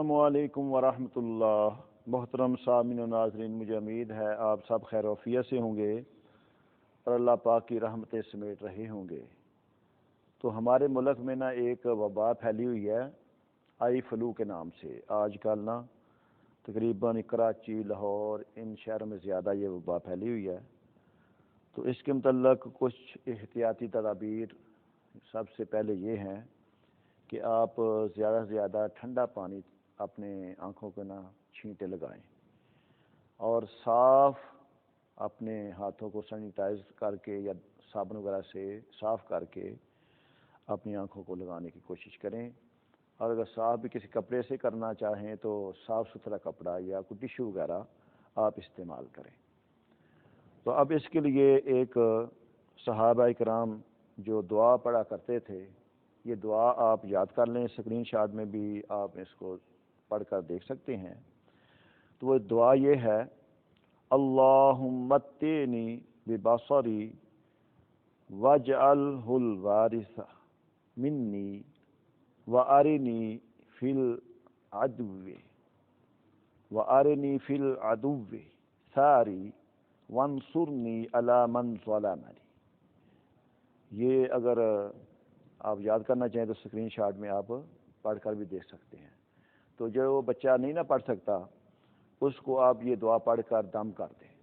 السلام علیکم ورحمۃ اللہ۔ محترم سامعین و ناظرین، مجھے امید ہے آپ سب خیر و عافیت سے ہوں گے اور اللہ پاک کی رحمتیں سمیٹ رہے ہوں گے۔ تو ہمارے ملک میں ایک وبا پھیلی ہوئی ہے آئی فلو کے نام سے۔ آج کل تقریباً کراچی، لاہور، ان شہروں میں زیادہ یہ وبا پھیلی ہوئی ہے۔ تو اس کے متعلق کچھ احتیاطی تدابیر سب سے پہلے یہ ہیں کہ آپ زیادہ سے زیادہ ٹھنڈا پانی اپنے آنکھوں کو چھینٹے لگائیں اور صاف اپنے ہاتھوں کو سینیٹائز کر کے یا صابن وغیرہ سے صاف کر کے اپنی آنکھوں کو لگانے کی کوشش کریں، اور اگر صاف بھی کسی کپڑے سے کرنا چاہیں تو صاف ستھرا کپڑا یا کوئی ٹشو وغیرہ آپ استعمال کریں۔ تو اب اس کے لیے ایک صحابہ کرام جو دعا پڑھا کرتے تھے، یہ دعا آپ یاد کر لیں، اسکرین شاٹ میں بھی آپ اس کو پڑھ کر دیکھ سکتے ہیں۔ تو وہ دعا یہ ہے: اللہم متعنی ببصری واجعلہ الوارث منی وارنی فی العدو ثاری وانصرنی علی من ظلمنی۔ یہ اگر آپ یاد کرنا چاہیں تو اسکرین شاٹ میں آپ پڑھ کر بھی دیکھ سکتے ہیں۔ تو جو بچہ نہیں پڑھ سکتا اس کو آپ یہ دعا پڑھ کر دم کر دیں۔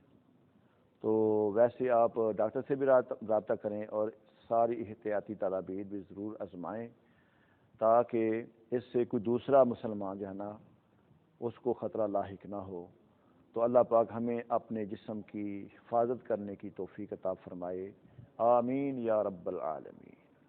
تو ویسے آپ ڈاکٹر سے بھی رابطہ کریں اور ساری احتیاطی تدابیر بھی ضرور آزمائیں تاکہ اس سے کوئی دوسرا مسلمان اس کو خطرہ لاحق نہ ہو۔ تو اللہ پاک ہمیں اپنے جسم کی حفاظت کرنے کی توفیق عطا فرمائے، آمین یا رب العالمین۔